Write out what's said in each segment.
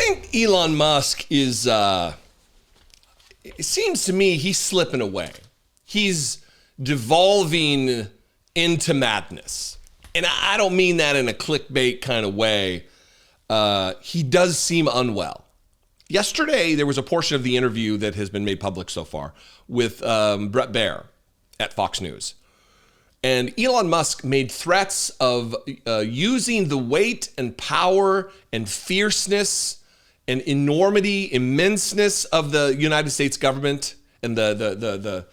think Elon Musk is, it seems to me he's slipping away. He's devolving into madness. And I don't mean that in a clickbait kind of way. He does seem unwell. Yesterday, there was a portion of the interview that has been made public so far with Bret Baier at Fox News. And Elon Musk made threats of using the weight and power and fierceness and enormity, immenseness of the United States government and the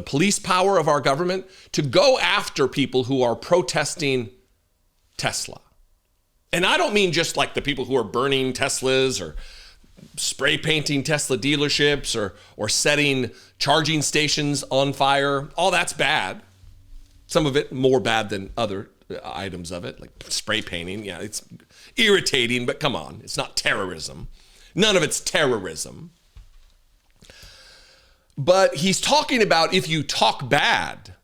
police power of our government to go after people who are protesting Tesla. And I don't mean just like the people who are burning Teslas or spray painting Tesla dealerships or setting charging stations on fire. All that's bad. Some of it more bad than other items of it, like spray painting. Yeah, it's irritating, but come on, it's not terrorism. None of it's terrorism. But he's talking about if you talk bad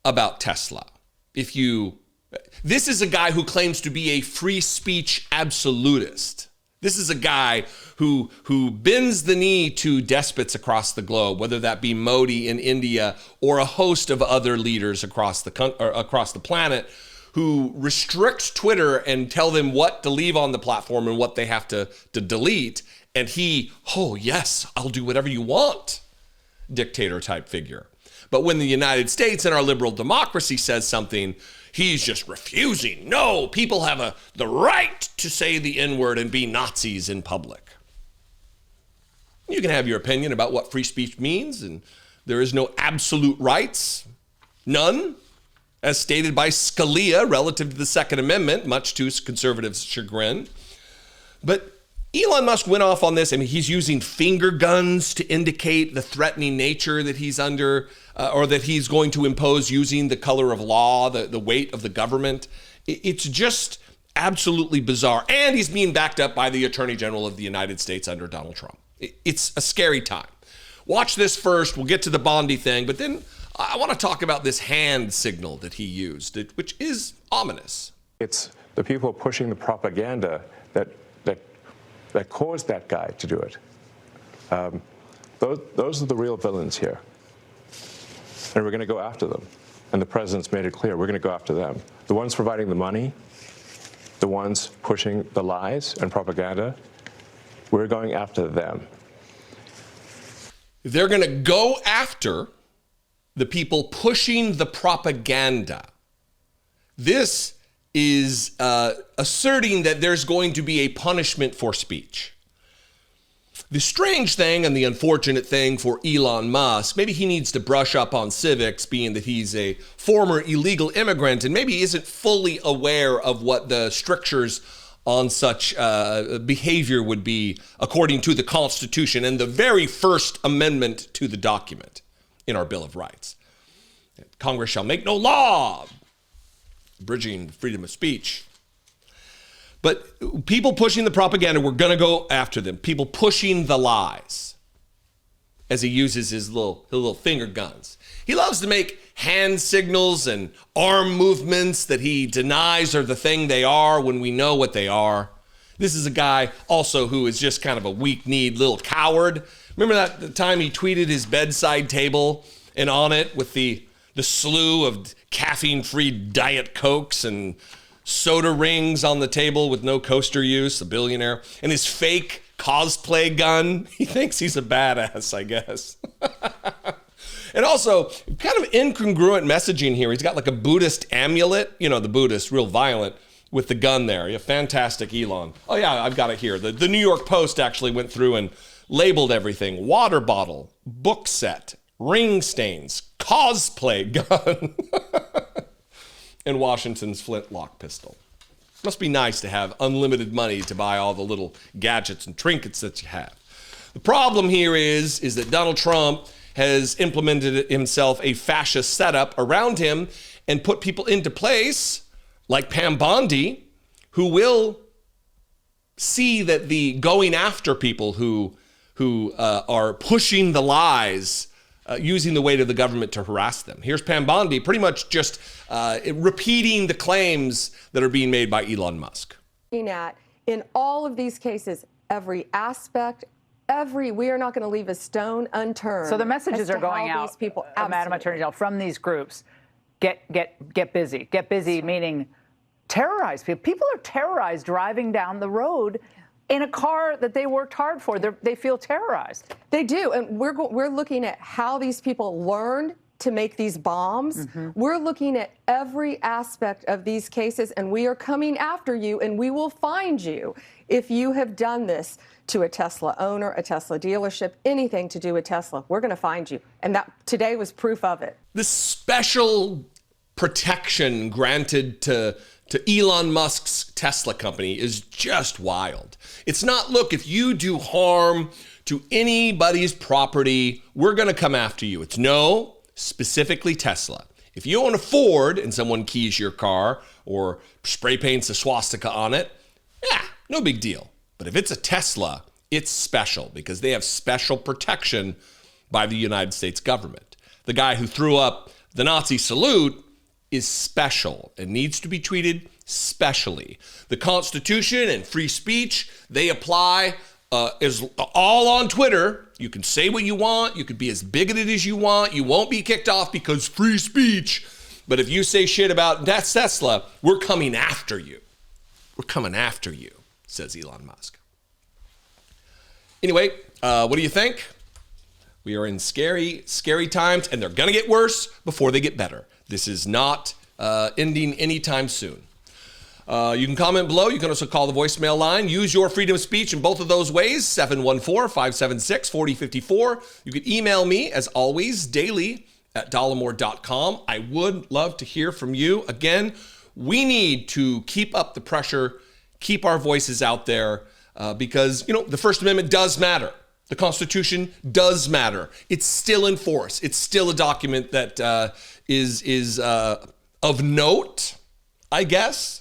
about Tesla, this is a guy who claims to be a free speech absolutist. This is a guy who bends the knee to despots across the globe, whether that be Modi in India or a host of other leaders across the planet, who restricts Twitter and tell them what to leave on the platform and what they have to delete. And oh yes, I'll do whatever you want, dictator type figure. But when the United States and our liberal democracy says something, he's just refusing. No, people have the right to say the N-word and be Nazis in public. You can have your opinion about what free speech means, and there is no absolute rights, none, as stated by Scalia relative to the Second Amendment, much to conservatives' chagrin. But Elon Musk went off on this. I mean, he's using finger guns to indicate the threatening nature that he's under, or that he's going to impose using the color of law, the weight of the government. It's just absolutely bizarre. And he's being backed up by the Attorney General of the United States under Donald Trump. It's a scary time. Watch this first. We'll get to the Bondi thing, but then I want to talk about this hand signal that he used, which is ominous. It's the people pushing the propaganda that caused that guy to do it. Those are the real villains here. And we're going to go after them. And the president's made it clear, we're going to go after them. The ones providing the money, the ones pushing the lies and propaganda, we're going after them. They're going to go after the people pushing the propaganda. This is asserting that there's going to be a punishment for speech. The strange thing and the unfortunate thing for Elon Musk, maybe he needs to brush up on civics, being that he's a former illegal immigrant and maybe isn't fully aware of what the strictures on such behavior would be according to the Constitution and the very first amendment to the document in our Bill of Rights. Congress shall make no law bridging freedom of speech. But people pushing the propaganda, we're going to go after them. People pushing the lies, as he uses his little finger guns. He loves to make hand signals and arm movements that he denies are the thing they are when we know what they are. This is a guy also who is just kind of a weak-kneed little coward. Remember the time he tweeted his bedside table and on it with the slew of caffeine-free Diet Cokes and soda rings on the table with no coaster use, a billionaire, and his fake cosplay gun. He thinks he's a badass, I guess. And also, kind of incongruent messaging here. He's got like a Buddhist amulet, the Buddhist, real violent, with the gun there. Yeah, fantastic, Elon. Oh yeah, I've got it here. The New York Post actually went through and labeled everything. Water bottle, book set, ring stains, cosplay gun, and Washington's flintlock pistol. Must be nice to have unlimited money to buy all the little gadgets and trinkets that you have. The problem here is that Donald Trump has implemented himself a fascist setup around him and put people into place like Pam Bondi, who will see that the going after people who are pushing the lies, using the weight of the government to harass them. Here's Pam Bondi pretty much just repeating the claims that are being made by Elon Musk. In all of these cases, every aspect. We are not going to leave a stone unturned. So the messages are going out, these people, Madam Attorney General, from these groups. Get busy. Get busy, meaning terrorize people. People are terrorized driving down the road in a car that they worked hard for. They feel terrorized. They do, and we're looking at how these people learned to make these bombs. We're looking at every aspect of these cases, and we are coming after you, and we will find you if you have done this to a Tesla owner, a Tesla dealership, anything to do with Tesla. We're going to find you, and that today was proof of it. This special protection granted to Elon Musk's Tesla company is just wild. It's not, look, if you do harm to anybody's property, we're going to come after you. It's no, specifically Tesla. If you own a Ford and someone keys your car or spray paints a swastika on it, yeah, no big deal. But if it's a Tesla, it's special because they have special protection by the United States government. The guy who threw up the Nazi salute is special and needs to be treated specially. The Constitution and free speech, they apply is all on Twitter. You can say what you want. You can be as bigoted as you want. You won't be kicked off because free speech. But if you say shit about Tesla, we're coming after you. We're coming after you, says Elon Musk. Anyway, what do you think? We are in scary, scary times, and they're going to get worse before they get better. This is not ending anytime soon. You can comment below. You can also call the voicemail line. Use your freedom of speech in both of those ways, 714-576-4054. You can email me, as always, daily at dollemore.com. I would love to hear from you. Again, we need to keep up the pressure, keep our voices out there, because, you know, the First Amendment does matter. The Constitution does matter. It's still in force. It's still a document that is of note, I guess.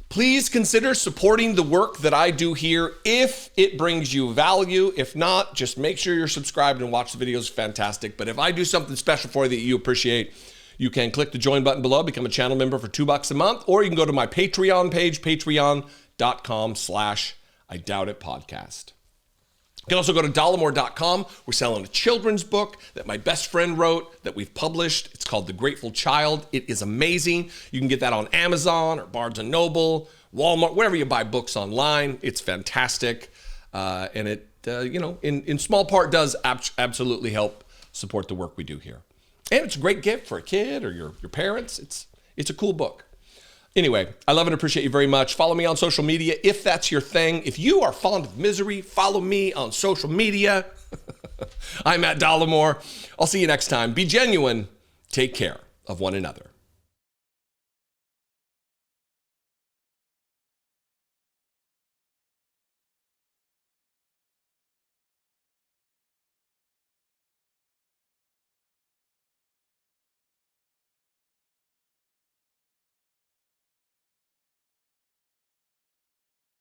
Please consider supporting the work that I do here if it brings you value. If not, just make sure you're subscribed and watch the videos. Fantastic. But if I do something special for you that you appreciate, you can click the join button below, become a channel member for $2 a month, or you can go to my Patreon page, patreon.com/IDoubtItPodcast. You can also go to Dollemore.com. We're selling a children's book that my best friend wrote that we've published. It's called The Grateful Child. It is amazing. You can get that on Amazon or Barnes & Noble, Walmart, wherever you buy books online. It's fantastic. And it, in small part does absolutely help support the work we do here. And it's a great gift for a kid or your parents. It's a cool book. Anyway, I love and appreciate you very much. Follow me on social media if that's your thing. If you are fond of misery, follow me on social media. I'm at Dollemore. I'll see you next time. Be genuine. Take care of one another.